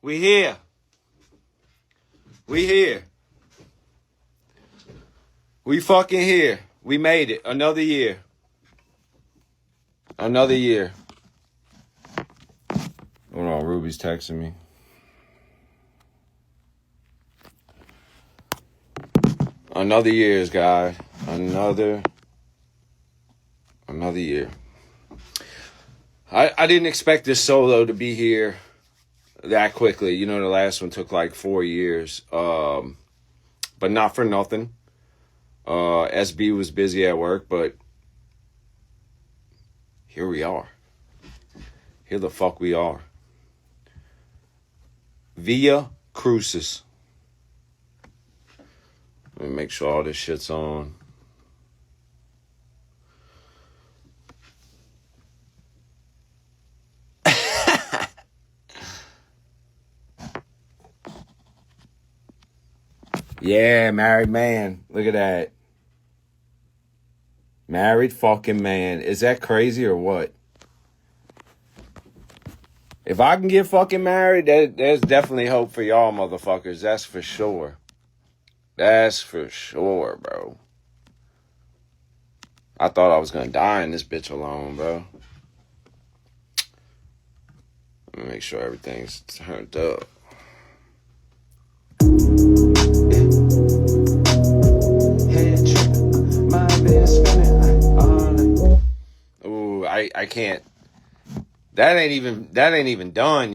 We here. We here. We fucking here. We made it. Another year. Another year. Hold on, Ruby's texting me. Another year, guys. Another year. I didn't expect this solo to be here that quickly. You know, the last one took like 4 years. But not for nothing. SB was busy at work, but here we are. Here the fuck we are. Via CRUCIS. Let me make sure all this shit's on. Yeah, married man. Look at that. Married fucking man. Is that crazy or what? If I can get fucking married, there's definitely hope for y'all motherfuckers. That's for sure. That's for sure, bro. I thought I was gonna die in this bitch alone, bro. Let me make sure everything's turned up. Ooh, I can't. That ain't even done.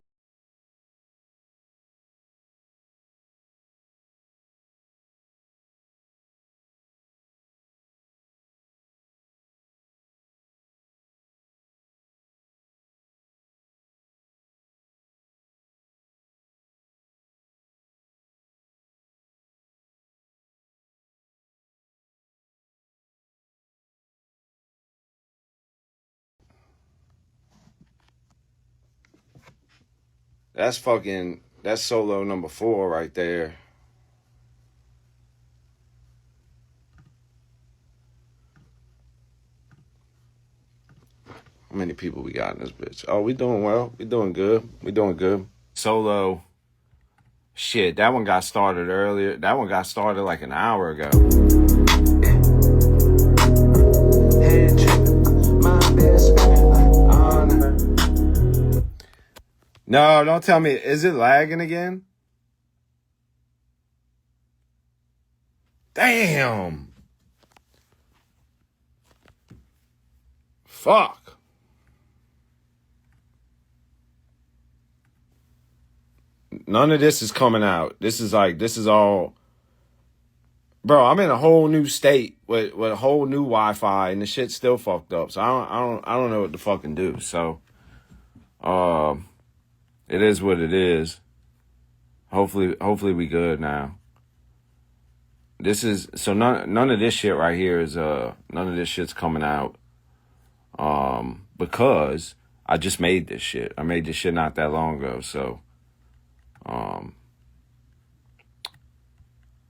That's solo number 4 right there. How many people we got in this bitch? Oh, we doing well. We doing good. We doing good. Solo. Shit, that one got started earlier. That one got started like an hour ago. No, don't tell me. Is it lagging again? Damn. Fuck. None of this is coming out. This is all. Bro, I'm in a whole new state with a whole new Wi-Fi and the shit's still fucked up. So I don't know what to fucking do. So, it is what it is. Hopefully we good now. This is so none of this shit right here is none of this shit's coming out. Because I just made this shit. I made this shit not that long ago. So, I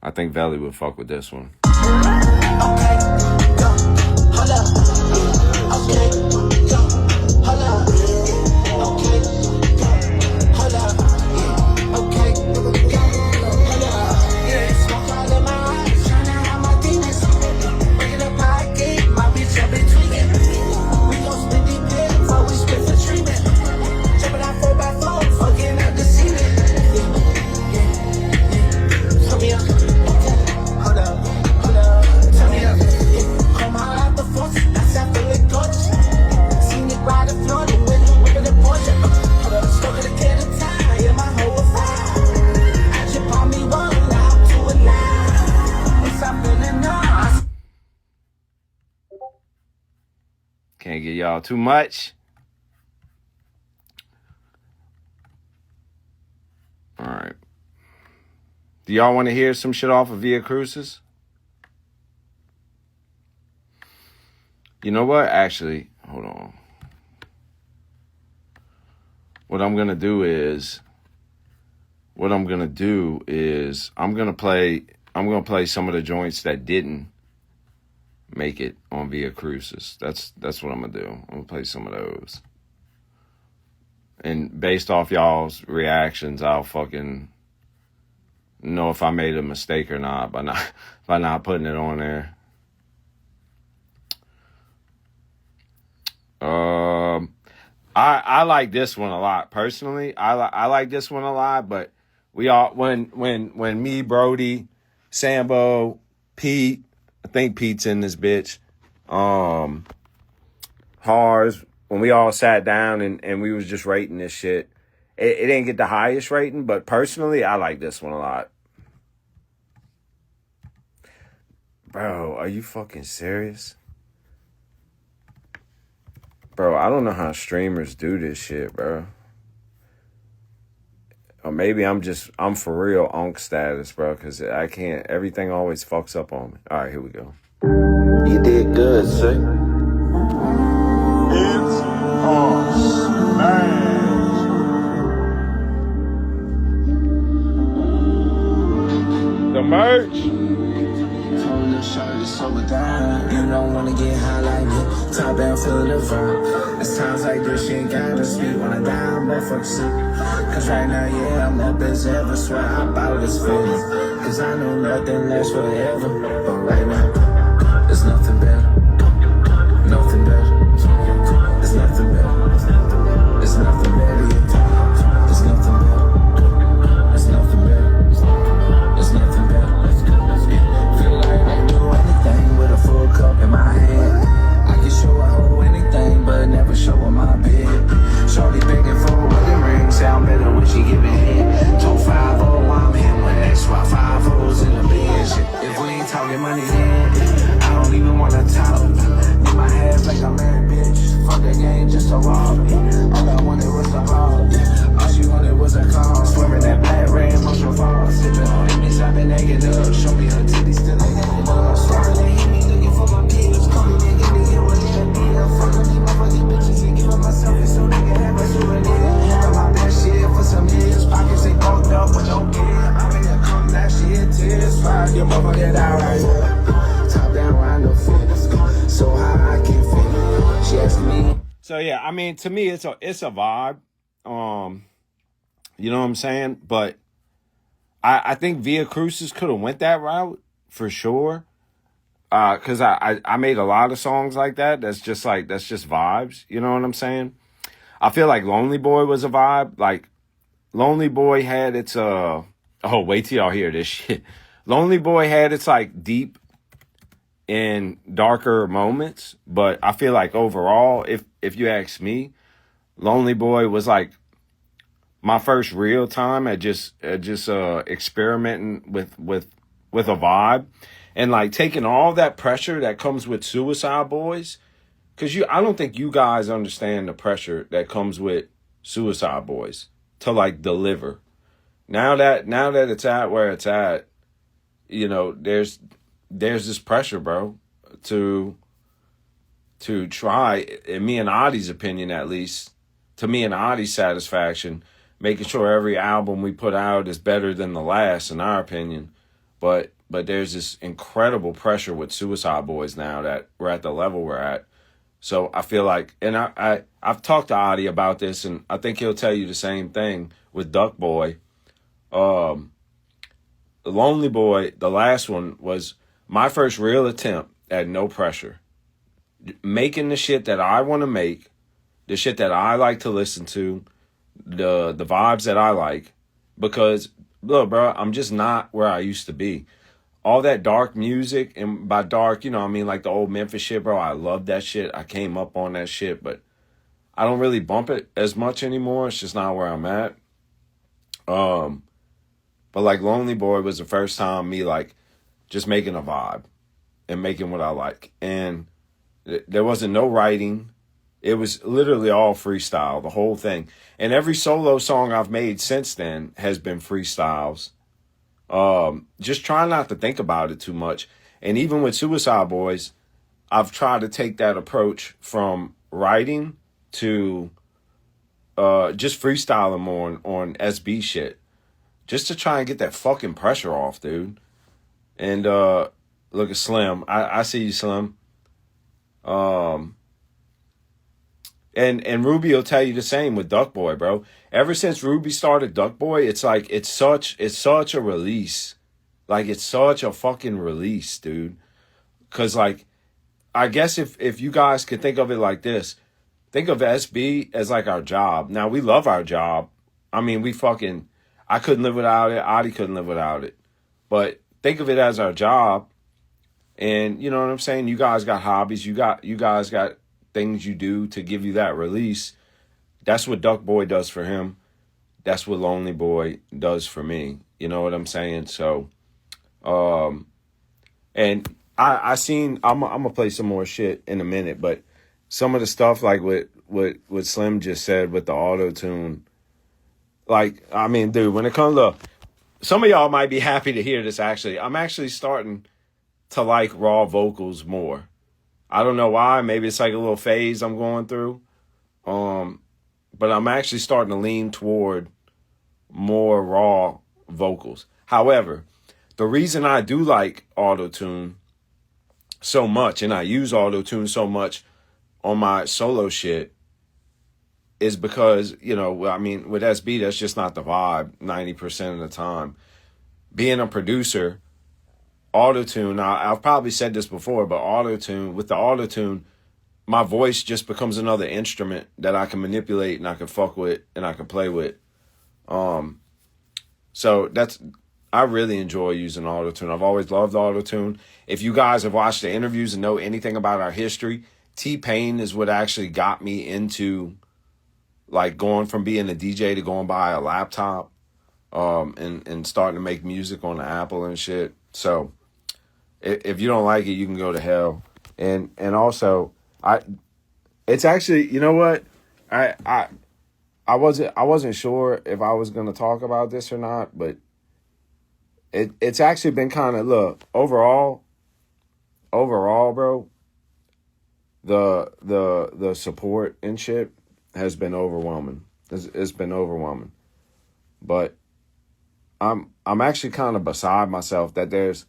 think Valley would fuck with this one. Okay, go, hold up. Okay, go, hold up. Okay, go, hold up. Okay, go, hold up. Yeah, smoke all in my eyes, trying to have my demons. Bring it up, I get my bitch up in tweaking. We gon' split the pill before we split for treatment. Jumping out 4x4, fucking up the ceiling. Yeah. Tell me up. Can't get y'all too much. All right. Do y'all want to hear some shit off of Via CRUCIS? You know what? Actually, hold on. What I'm gonna do is I'm gonna play some of the joints that didn't make it on Via CRUCIS. That's what I'm gonna do. I'm gonna play some of those. And based off y'all's reactions, I'll fucking know if I made a mistake or not by not putting it on there. I like this one a lot personally. I like this one a lot, but we all when me, Brody, Sambo, Pete, I think Pete's in this bitch, Hars, when we all sat down and we was just rating this shit, it didn't get the highest rating, but personally I like this one a lot. Bro, are you fucking serious? Bro, I don't know how streamers do this shit, bro. Or maybe I'm for real unk status, bro, because I can't, everything always fucks up on me. All right, here we go. You did good, sir. It's smash. The merch. You don't wanna get high like me. Top down, feeling the vibe. It's times like this, you ain't gotta speak. When I die, I'm motherfucker sick. Cause right now, yeah, I'm up as ever. Swear I bout this feeling. Cause I know nothing lasts forever. But right now, there's nothing better. Nothing better. There's nothing better. There's nothing better. There's nothing better. There's nothing better. There's nothing better. Feel like I can do anything with a full cup in my hand. I can show a hoe anything, but never show her my bed. Shorty begging for a wedding ring, sound better when she give it head. Told 5-0, I'm him with extra 5 hoes in the bed. Shit, if we ain't talking money, then I don't even wanna talk. In my head like a married bitch. Fuck that game just to rob me. All I wanted was a ball. All she wanted was a car. Swerving that black red emotional fall. Sipping on image, I've been naked up. Show me her titties, still ain't naked up. Swerving they hit me, looking for my pills. Call me nigga, nigga, what it be? Fuck with these motherfucking bitches and give them myself so they can have a souvenir. Handle my best shit for some years. Pockets ain't bulked up, but don't care. I'm in the come that shit, tears. Fire your motherfucking out right here. Top down, round the foot. So high I can fit. She asked me. So yeah, I mean, to me, it's a vibe. You know what I'm saying? But I think Via Crucis could have went that route for sure. Cause I made a lot of songs like that. That's just vibes. You know what I'm saying? I feel like Lonely Boy was a vibe. Like Lonely Boy had its oh, wait till y'all hear this shit. Lonely Boy had its like deep in darker moments, but I feel like overall, if you ask me, Lonely Boy was like my first real time at just experimenting with a vibe, and like taking all that pressure that comes with Suicide Boys, because I don't think you guys understand the pressure that comes with Suicide Boys to like deliver. Now that it's at where it's at, you know, there's this pressure, bro, to try, in me and Adi's opinion at least, to me and Adi's satisfaction, making sure every album we put out is better than the last, in our opinion. But there's this incredible pressure with Suicide Boys now that we're at the level we're at. So I feel like, and I've talked to Adi about this, and I think he'll tell you the same thing with Duck Boy. Lonely Boy, the last one, was my first real attempt at no pressure. Making the shit that I want to make, the shit that I like to listen to, the vibes that I like. Because, look, bro, I'm just not where I used to be. All that dark music, and by dark, you know, I mean like the old Memphis shit, bro. I love that shit. I came up on that shit, but I don't really bump it as much anymore. It's just not where I'm at. But like Lonely Boy was the first time me like just making a vibe and making what I like. And there wasn't no writing. It was literally all freestyle, the whole thing. And every solo song I've made since then has been freestyles. Just try not to think about it too much. And even with Suicide Boys, I've tried to take that approach from writing to just freestyling more on SB shit. Just to try and get that fucking pressure off, dude. And look at Slim. I see you, Slim. And Ruby will tell you the same with Duck Boy, bro. Ever since Ruby started Duck Boy, it's like it's such a release. Like it's such a fucking release, dude. Cause like I guess if you guys could think of it like this, think of SB as like our job. Now we love our job. I mean, I couldn't live without it. Adi couldn't live without it. But think of it as our job. And you know what I'm saying? You guys got hobbies. You guys got things you do to give you that release. That's what Duck Boy does for him. That's what Lonely Boy does for me. You know what I'm saying? So, and I seen, I'm gonna play some more shit in a minute, but some of the stuff like what Slim just said with the auto tune, like, I mean, dude, when it comes to, some of y'all might be happy to hear this actually. I'm actually starting to like raw vocals more. I don't know why. Maybe it's like a little phase I'm going through. But I'm actually starting to lean toward more raw vocals. However, the reason I do like auto-tune so much, and I use auto-tune so much on my solo shit, is because, you know, I mean, with SB, that's just not the vibe 90% of the time. Being a producer, auto-tune, I've probably said this before, but with the auto-tune, my voice just becomes another instrument that I can manipulate and I can fuck with and I can play with. So I really enjoy using auto-tune. I've always loved auto-tune. If you guys have watched the interviews and know anything about our history, T-Pain is what actually got me into like going from being a DJ to going buy a laptop, and starting to make music on the Apple and shit. So if you don't like it, you can go to hell. And also, it's actually, you know what? I wasn't sure if I was gonna talk about this or not, but it's actually been kind of, look, overall, bro, the support and shit has been overwhelming. It's been overwhelming. But I'm actually kind of beside myself that there's,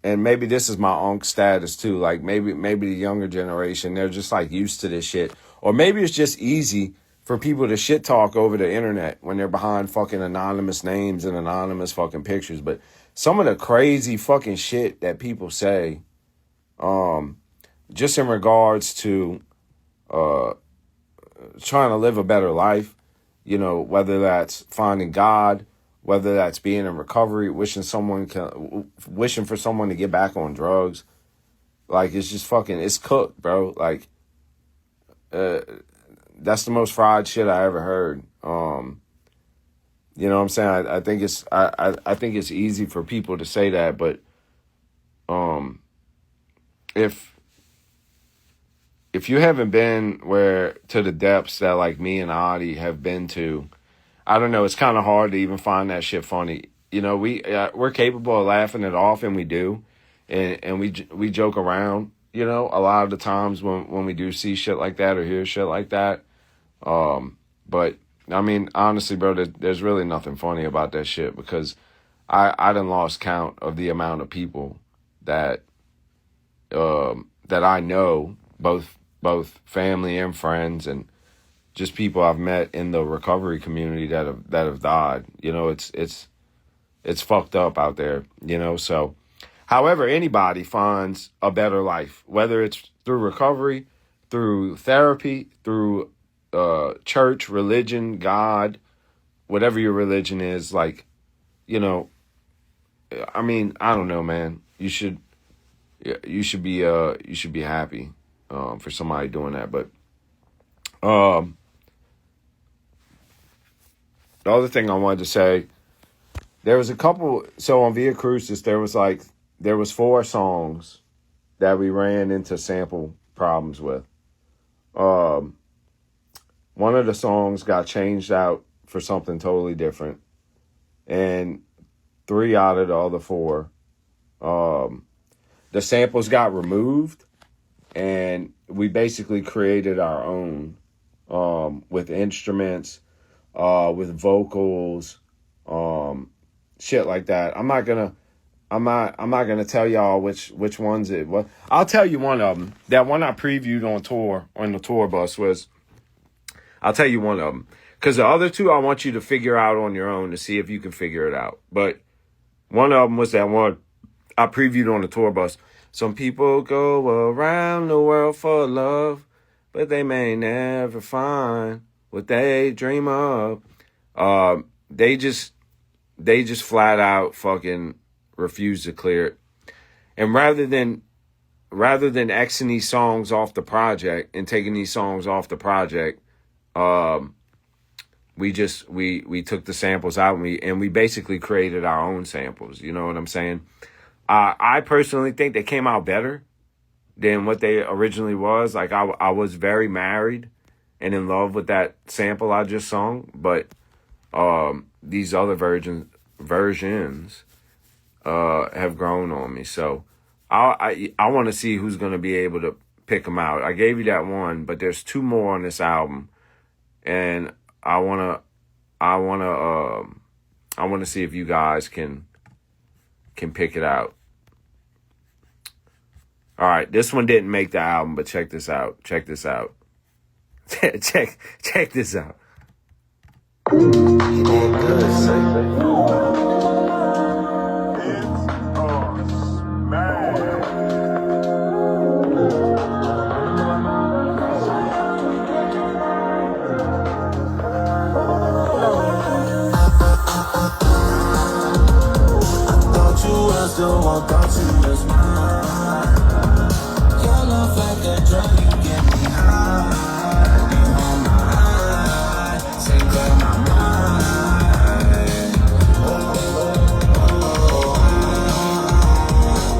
and maybe this is my unk status too. Like maybe the younger generation, they're just like used to this shit. Or maybe it's just easy for people to shit talk over the internet when they're behind fucking anonymous names and anonymous fucking pictures. But some of the crazy fucking shit that people say, just in regards to trying to live a better life, you know, whether that's finding God, whether that's being in recovery, wishing for someone to get back on drugs. Like, it's just fucking, it's cooked, bro. Like, that's the most fried shit I ever heard. You know what I'm saying? I think it's easy for people to say that, but if you haven't been to the depths that like me and Adi have been to, I don't know, it's kind of hard to even find that shit funny. You know, we're capable of laughing it off, and we do, and we joke around. You know, a lot of the times when we do see shit like that or hear shit like that. But I mean, honestly, bro, there's really nothing funny about that shit, because I done lost count of the amount of people that I know, both family and friends, and just people I've met in the recovery community that have died. You know, it's fucked up out there, you know. So however anybody finds a better life, whether it's through recovery, through therapy, through church, religion, God, whatever your religion is, like, you know, I mean, I don't know, man. You should be happy for somebody doing that. But the other thing I wanted to say, there was a couple. So on Via Crucis, there was 4 songs that we ran into sample problems with. One of the songs got changed out for something totally different, and 3 out of the other 4, the samples got removed, and we basically created our own, with instruments, with vocals, shit like that. I'm not gonna I'm not gonna tell y'all which ones it was. I'll tell you one of them. That one I previewed on the tour bus was. I'll tell you one of them, because the other two I want you to figure out on your own to see if you can figure it out. But one of them was that one I previewed on the tour bus. Some people go around the world for love, but they may never find what they dream of. They just flat out fucking refuse to clear it. And rather than Xing these songs off the project and taking these songs off the project, we took the samples out and we basically created our own samples. You know what I'm saying? I personally think they came out better than what they originally was. Like I was very married and in love with that sample I just sung, but these other versions have grown on me. So I want to see who's going to be able to pick them out. I gave you that one, but there's two more on this album, and I want to see if you guys can pick it out. All right, this one didn't make the album, but check this out. Check this out. check this out. You did good, son. Still won't thought you was mine. Your love like a drug, you get me high. You on my eye, take out my mind.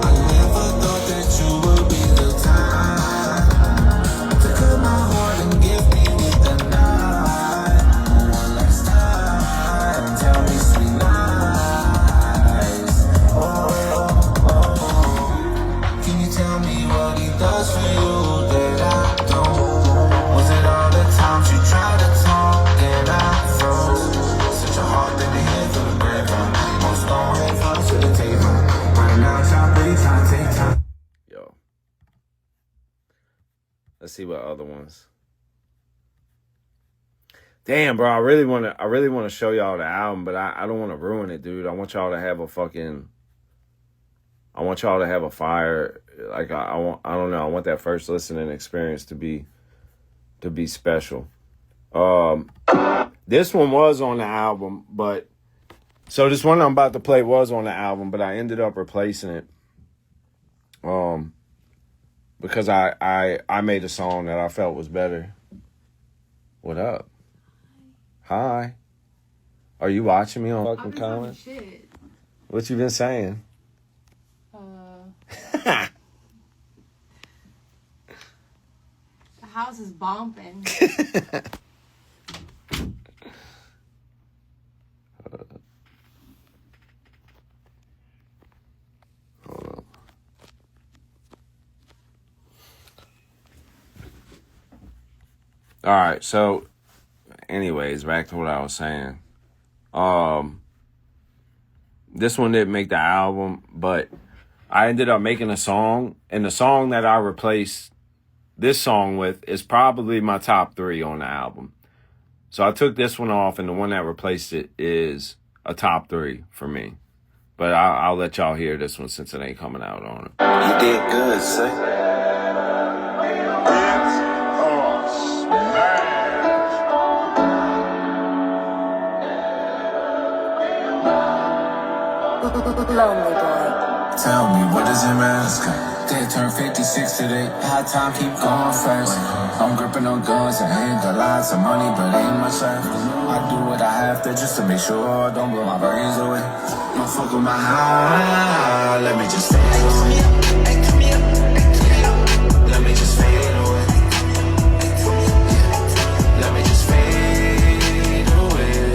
I never thought that you would be the time to cut my heart and give me with the knife. One last time, tell me sweet lies. Can you tell me what he does for you that I don't? Was it all the times you tried to talk and I froze? Such a hard thing to hear through the grapevine. Most don't hate close to the table. Right now, try big time, take time. Yo. Let's see what other ones. Damn, bro, I really want to show y'all the album, but I don't want to ruin it, dude. I want y'all to have a fire. Like I don't know. I want that first listening experience to be special. This one was on the album, but so this one I'm about to play was on the album, but I ended up replacing it. Because I made a song that I felt was better. What up? Hi. Are you watching me on fucking comments? Shit. What you been saying? The house is bumping. Hold on. All right, so anyways, back to what I was saying. This one didn't make the album, but I ended up making a song, and the song that I replaced this song with is probably my top 3 on the album. So I took this one off, and the one that replaced it is a top 3 for me. But I'll let y'all hear this one since it ain't coming out on it. You did good, son. Lonely boy. Tell me, what does it matter? They turn 56 today. High time keep going fast. I'm gripping on guns and ain't got lots of money, but ain't much left. I do what I have to just to make sure I don't blow my brains away. Don't fuck with my high. Let me just fade away. Let me just fade away. Let me just fade away.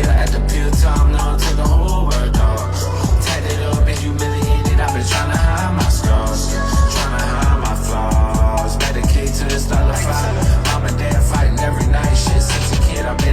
At the pill time, now to the whole world, dog. Tatted up and humiliated, I've been trying to hide my scars, trying to hide my flaws. Medicate to this dollar five. Mom and dad fighting every night, shit since a kid, I've been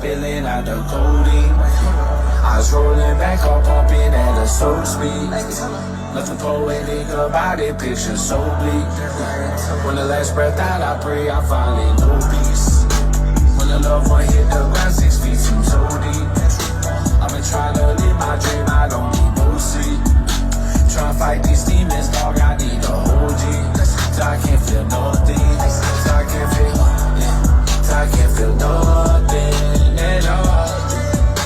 spilling out the codeine. I was rolling back up, pumping at a slow speed. Nothing poetic about it, picture so bleak. When the last breath out, I pray I finally know peace. When the loved one hit the ground, 6 feet seems so deep. I've been trying to live my dream, I don't need no sleep. Trying to fight these demons, dog, I need a whole G. Till I can't feel nothing, till I can't feel, till I can't feel nothing at all.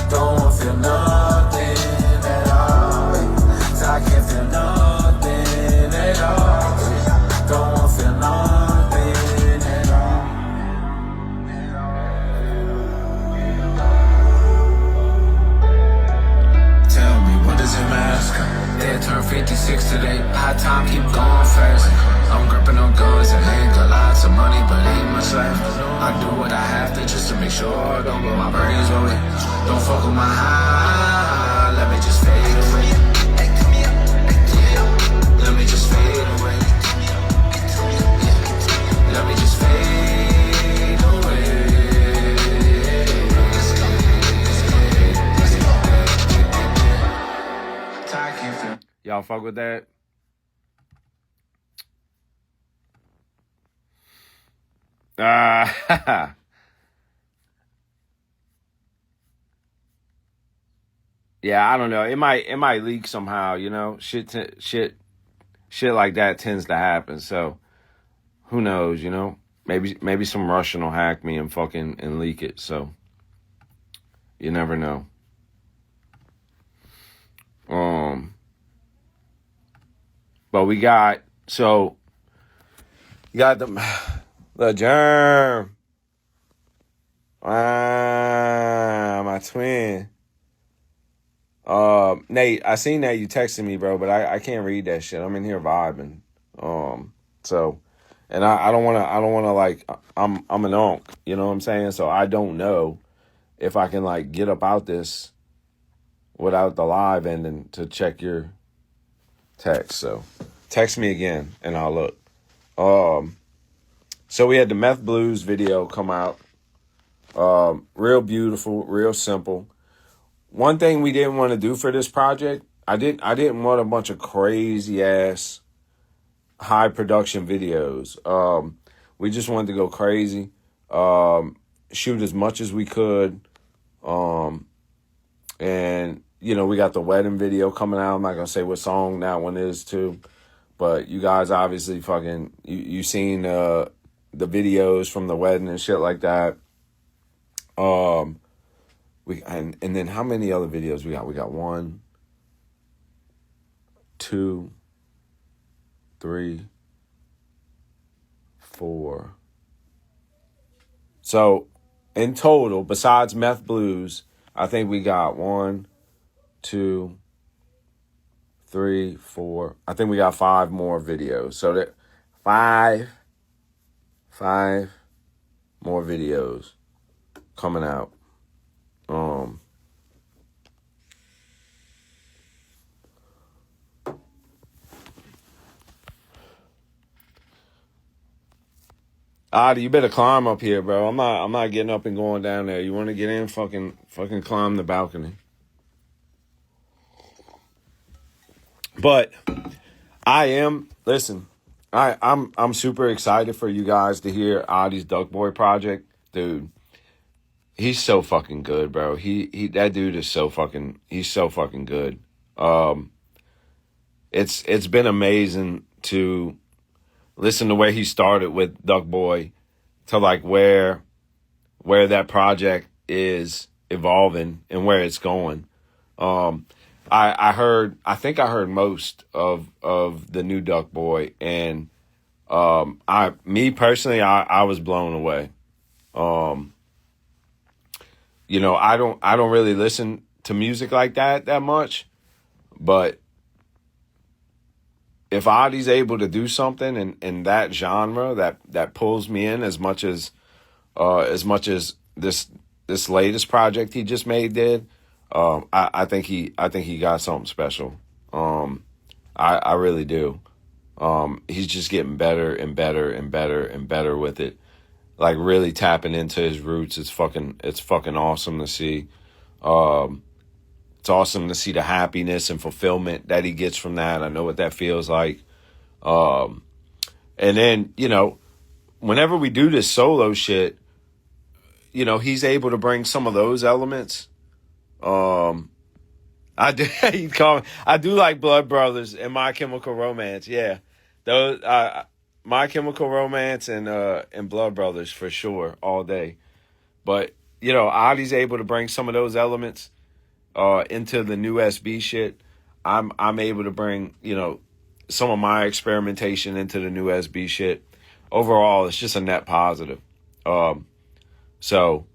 Don't wanna feel nothing at all. Till I can't feel nothing at all. Don't wanna feel nothing at all. Tell me, what does it matter? They turned 56 today. High time keep going fast. I'm gripping on guns and ain't got lots of money, but ain't much left. I do what I have to just to make sure I don't blow my brains away. Don't fuck with my high, let me just fade away. Let me just fade away. Let me just fade away. I can't feel. Y'all fuck with that? Yeah, I don't know. It might leak somehow, you know. Shit like that tends to happen. So who knows, you know? Maybe some Russian will hack me and fucking and leak it. So you never know. But we got you got the germ. My twin. Nate, I seen that you texted me, bro, but I can't read that shit. I'm in here vibing. So, and I don't wanna like, I'm an onk, you know what I'm saying? So I don't know if I can like get up out this without the live ending to check your text. So text me again and I'll look. So we had the Meth Blues video come out. Real beautiful, real simple. One thing we didn't want to do for this project, I didn't want a bunch of crazy ass high production videos. We just wanted to go crazy, shoot as much as we could. And you know, we got the wedding video coming out. I'm not gonna say what song that one is too, but you guys obviously fucking you seen the videos from the wedding and shit like that. And then how many other videos we got? We got 1, 2, 3, 4. So in total, besides Meth Blues, I think we got 1, 2, 3, 4. I think we got 5 more videos. So that 5 more videos coming out. Adi, you better climb up here, bro. I'm not getting up and going down there. You want to get in? Fucking climb the balcony. But I'm super excited for you guys to hear Adi's Duck Boy project, dude. He's so fucking good, bro. That dude is he's so fucking good. It's been amazing to listen to where he started with Duck Boy to like where that project is evolving and where it's going. I think I heard most of the new Duck Boy, and me personally, I was blown away. You know, I don't really listen to music like that much, but if Adi's able to do something in that genre that pulls me in as much as this latest project he just made did, I think he got something special. I really do. He's just getting better and better and better and better with it. like really tapping into his roots. It's fucking awesome to see. It's awesome to see the happiness and fulfillment that he gets from that. I know what that feels like. And then, you know, whenever we do this solo shit, you know, he's able to bring some of those elements. I do. I do like Blood Brothers and My Chemical Romance. Yeah, those. My Chemical Romance and Blood Brothers for sure all day. But you know, Adi's able to bring some of those elements into the new SB shit. I'm able to bring, you know, some of my experimentation into the new SB shit. Overall, it's just a net positive. So,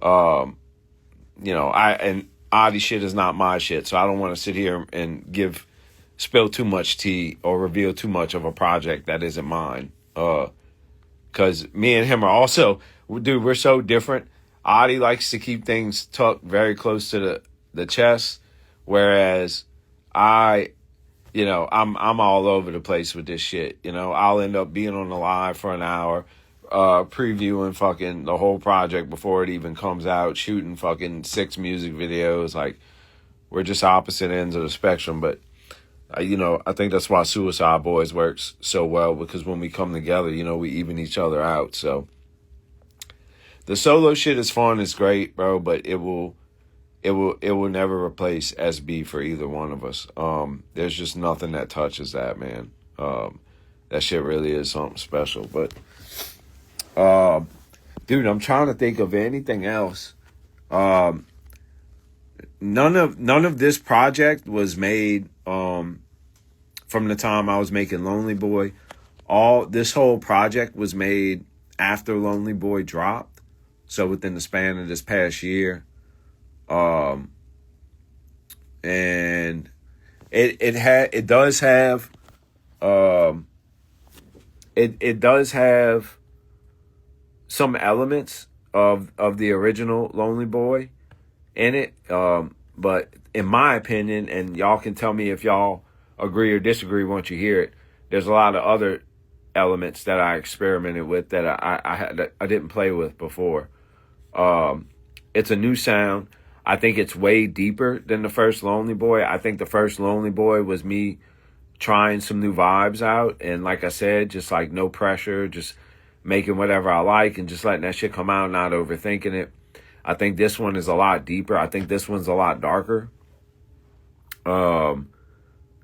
you know, and Adi shit is not my shit, so I don't want to sit here and spill too much tea or reveal too much of a project that isn't mine. Because me and him are also, dude, we're so different. Adi likes to keep things tucked very close to the chest, whereas you know, I'm all over the place with this shit. You know, I'll end up being on the live for an hour, previewing fucking the whole project before it even comes out, shooting fucking 6 music videos. Like, we're just opposite ends of the spectrum. But, you know, I think that's why Suicide Boys works so well, because when we come together, you know, we even each other out. So the solo shit is fun, it's great, bro, but it will never replace SB for either one of us. There's just nothing that touches that, man. That shit really is something special. But dude, I'm trying to think of anything else. None of this project was made from the time I was making Lonely Boy. This whole project was made after Lonely Boy dropped, so within the span of this past year. And it does have some elements of the original Lonely Boy in it. But in my opinion, and y'all can tell me if y'all agree or disagree once you hear it, there's a lot of other elements that I experimented with that I didn't play with before. It's a new sound. I think it's way deeper than the first Lonely Boy. I think the first Lonely Boy was me trying some new vibes out. And like I said, just like no pressure, just making whatever I like and just letting that shit come out, not overthinking it. I think this one is a lot deeper. I think this one's a lot darker than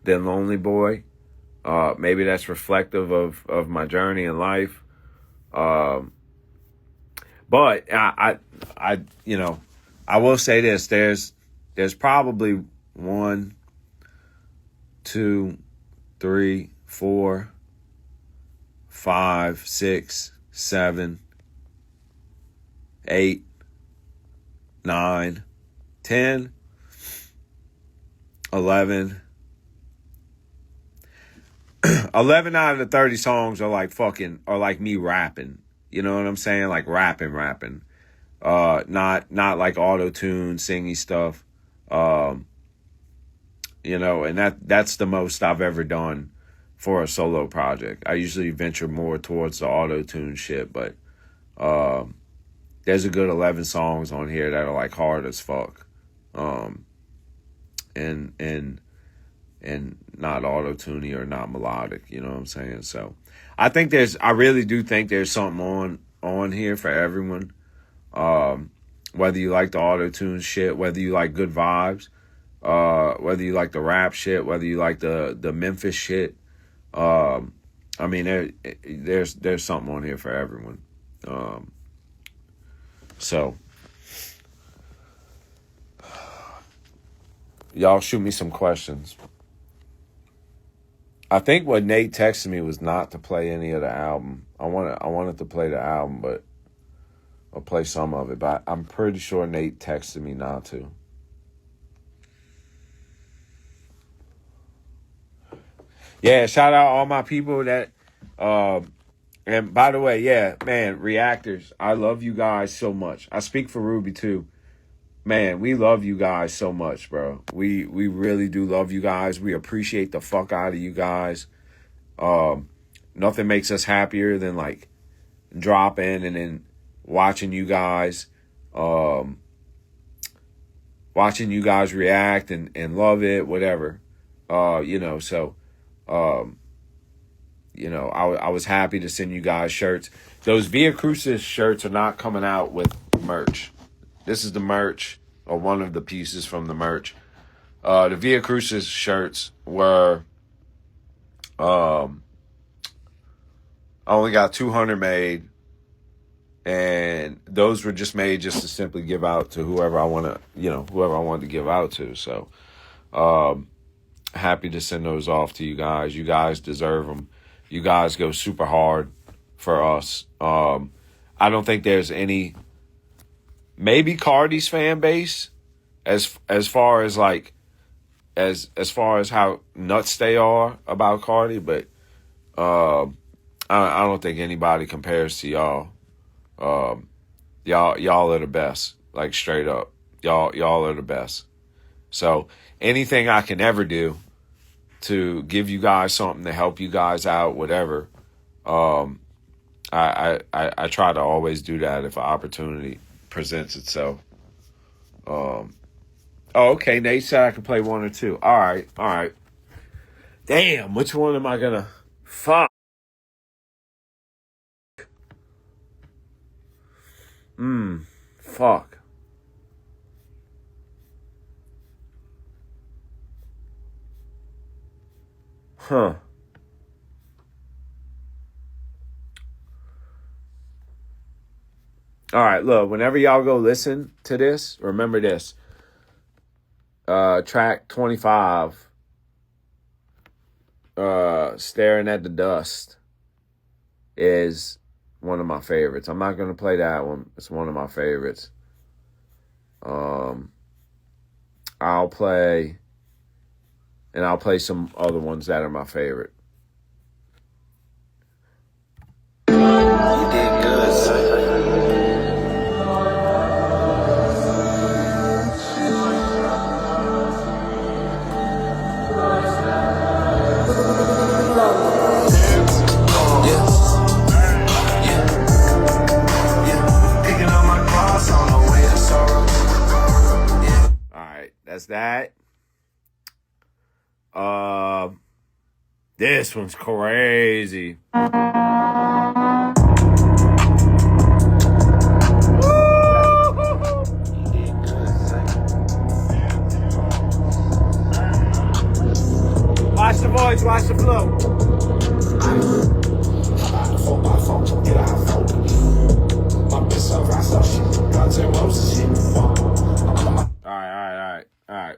Lonely Boy. Maybe that's reflective of my journey in life. But I you know, I will say this: there's probably 1, 2, 3, 4, 5, 6, 7, 8, 9, 10, 11. 11 out of the 30 songs are like me rapping. You know what I'm saying? Like rapping. Not like auto-tune, singy stuff. You know, and that's the most I've ever done for a solo project. I usually venture more towards the auto-tune shit, but there's a good 11 songs on here that are like hard as fuck. And not auto-tuney or not melodic, you know what I'm saying? So I really do think there's something on here for everyone. Whether you like the auto-tune shit, whether you like good vibes, whether you like the rap shit, whether you like the Memphis shit. I mean, there's something on here for everyone. So y'all shoot me some questions. I think what Nate texted me was not to play any of the album. I wanted to play the album, but I'll play some of it. But I'm pretty sure Nate texted me not to. Yeah, shout out all my people that and by the way, yeah, man, reactors, I love you guys so much. I speak for Ruby too. Man, we love you guys so much, bro. We really do love you guys. We appreciate the fuck out of you guys. Nothing makes us happier than like drop in and then watching you guys react and love it, whatever. So I was happy to send you guys shirts. Those Via Crucis shirts are not coming out with merch. This is the merch, or one of the pieces from the merch. The Via Crucis shirts were, I only got 200 made, and those were just made just to simply give out to whoever I wanted to give out to. So, happy to send those off to you guys. You guys deserve them. You guys go super hard for us. I don't think there's any, maybe Cardi's fan base, as far as like, as far as how nuts they are about Cardi, but I don't think anybody compares to y'all. Y'all are the best, like straight up. Y'all are the best. So anything I can ever do to give you guys something to help you guys out, whatever, I try to always do that if an opportunity presents itself. Oh, okay. Nate said I could play one or two. All right. Damn, which one am I gonna? Fuck. Fuck. Huh. All right, look, whenever y'all go listen to this, remember this. Track 25, Staring at the Dust, is one of my favorites. I'm not going to play that one. It's one of my favorites. I'll play some other ones that are my favorite. You did good, son. That's that. This one's crazy. Watch the voice, watch the flow. All right.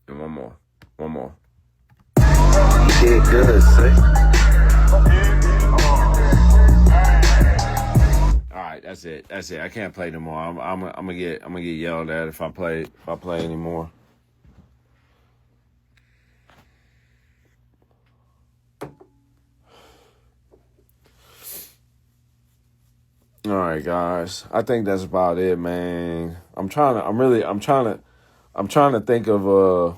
And one more. You did good, son. All right, that's it. I can't play no more. I'm gonna get yelled at if I play anymore. All right, guys. I think that's about it, man. I'm trying to think of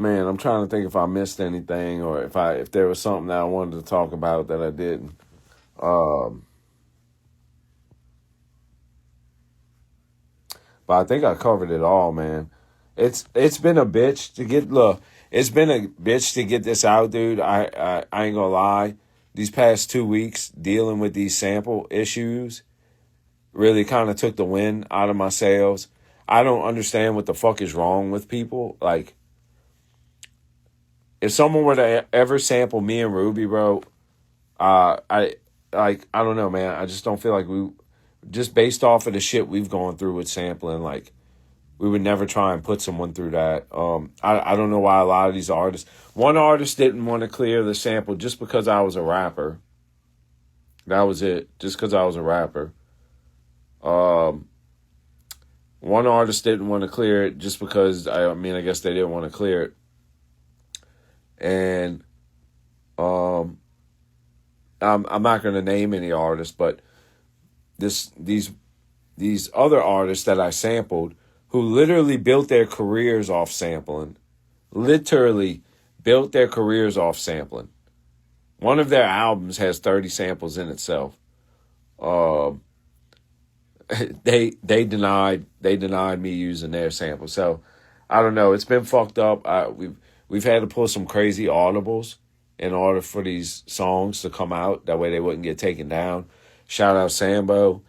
I'm trying to think if I missed anything, or if there was something that I wanted to talk about that I didn't. But I think I covered it all, man. It's been a bitch to get this out, dude. I ain't gonna lie. These past 2 weeks dealing with these sample issues really kind of took the wind out of my sails. I don't understand what the fuck is wrong with people. Like, if someone were to ever sample me and Ruby, bro, I don't know, man. I just don't feel like just based off of the shit we've gone through with sampling, like, we would never try and put someone through that. I don't know why a lot of these artists. One artist didn't want to clear the sample just because I was a rapper. That was it. Just because I was a rapper. One artist didn't want to clear it just because, I guess they didn't want to clear it. And I'm not going to name any artists, but these other artists that I sampled who literally built their careers off sampling. Literally built their careers off sampling. One of their albums has 30 samples in itself. They denied me using their sample. So I don't know. It's been fucked up. We've had to pull some crazy audibles in order for these songs to come out. That way they wouldn't get taken down. Shout out Sambo.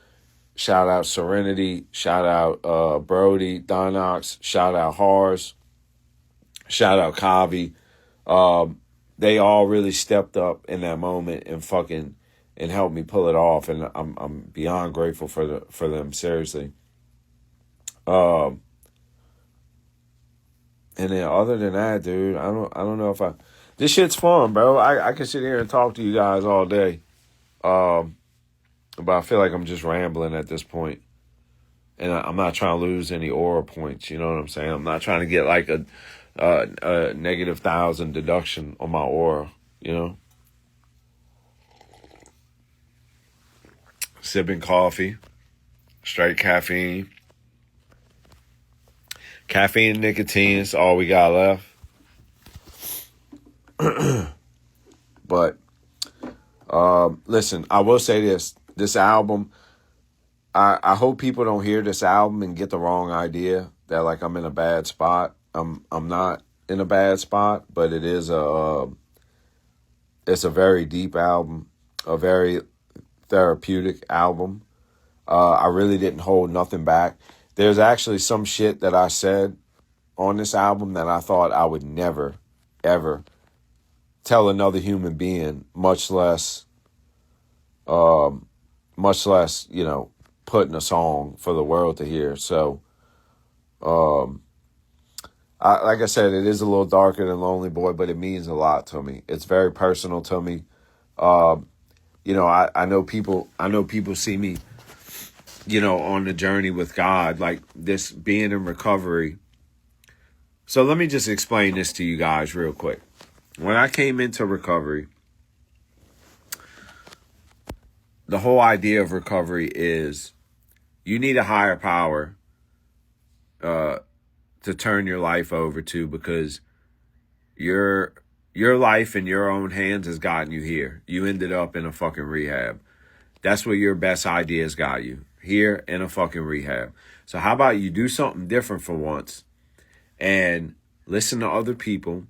Shout out Serenity. Shout out Brody, Donox. Shout out Hars. Shout out Kavi. They all really stepped up in that moment and helped me pull it off, and I'm beyond grateful for them, seriously. And then other than that, dude, I don't know if this shit's fun, bro. I can sit here and talk to you guys all day. But I feel like I'm just rambling at this point. And I'm not trying to lose any aura points, you know what I'm saying? I'm not trying to get like a negative 1,000 deduction on my aura, you know? Sipping coffee, straight caffeine. Caffeine and nicotine is all we got left. But listen, I will say this album, I hope people don't hear this album and get the wrong idea that like I'm in a bad spot. I'm not in a bad spot, but it is it's a very deep album, a very therapeutic album. I really didn't hold nothing back. There's actually some shit that I said on this album that I thought I would never, ever tell another human being, much less, you know, put in a song for the world to hear. So, like I said, it is a little darker than Lonely Boy, but it means a lot to me. It's very personal to me. You know, I know people see me, you know, on the journey with God, like this being in recovery. So let me just explain this to you guys real quick. When I came into recovery, the whole idea of recovery is you need a higher power to turn your life over to, because your life in your own hands has gotten you here. You ended up in a fucking rehab. That's where your best ideas got you. Here in a fucking rehab. So how about you do something different for once and listen to other people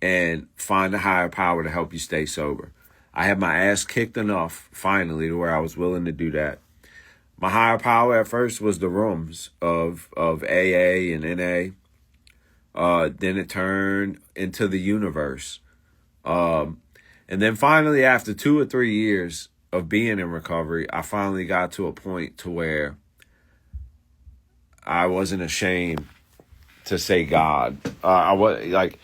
and find a higher power to help you stay sober. I had my ass kicked enough, finally, to where I was willing to do that. My higher power at first was the rooms of AA and NA. Then it turned into the universe. And then finally, after 2 or 3 years of being in recovery, I finally got to a point to where I wasn't ashamed to say God. I was like,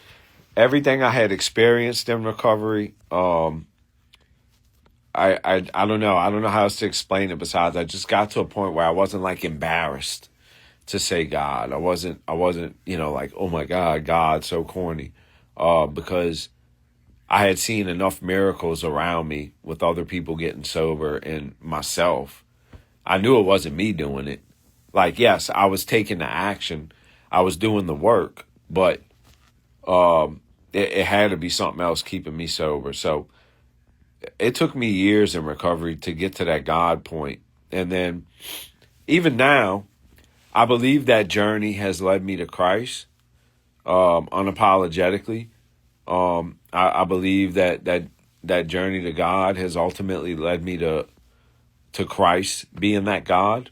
everything I had experienced in recovery, I don't know. I don't know how else to explain it besides I just got to a point where I wasn't like embarrassed to say God. I wasn't, you know, like, oh my God, God's so corny. Because I had seen enough miracles around me with other people getting sober and myself. I knew it wasn't me doing it. Like, yes, I was taking the action. I was doing the work, but it had to be something else keeping me sober. So it took me years in recovery to get to that God point. And then even now, I believe that journey has led me to Christ, unapologetically. I believe that journey to God has ultimately led me to Christ being that God.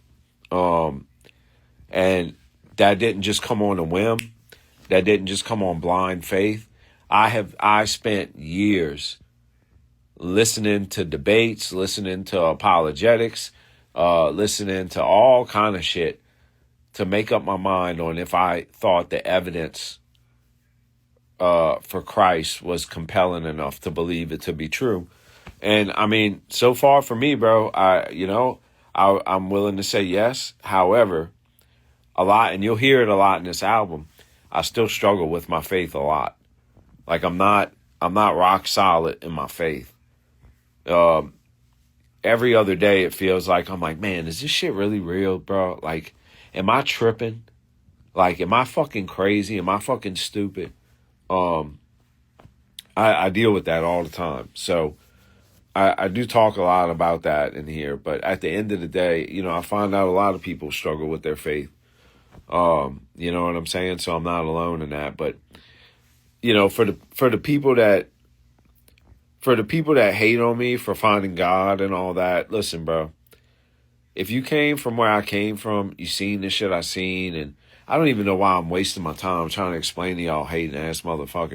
And that didn't just come on a whim. That didn't just come on blind faith. I spent years listening to debates, listening to apologetics, listening to all kind of shit to make up my mind on if I thought the evidence for Christ was compelling enough to believe it to be true. And I mean, so far for me, bro, I'm willing to say yes. However, a lot, and you'll hear it a lot in this album, I still struggle with my faith a lot. Like I'm not rock solid in my faith. Every other day it feels like I'm like, man, is this shit really real, bro? Like, am I tripping? Like, am I fucking crazy? Am I fucking stupid? I deal with that all the time. So I do talk a lot about that in here. But at the end of the day, you know, I find out a lot of people struggle with their faith. You know what I'm saying? So I'm not alone in that. But, you know, for the people that hate on me for finding God and all that, listen, bro. If you came from where I came from, you seen the shit I seen, and I don't even know why I'm wasting my time trying to explain to y'all hating ass motherfuckers.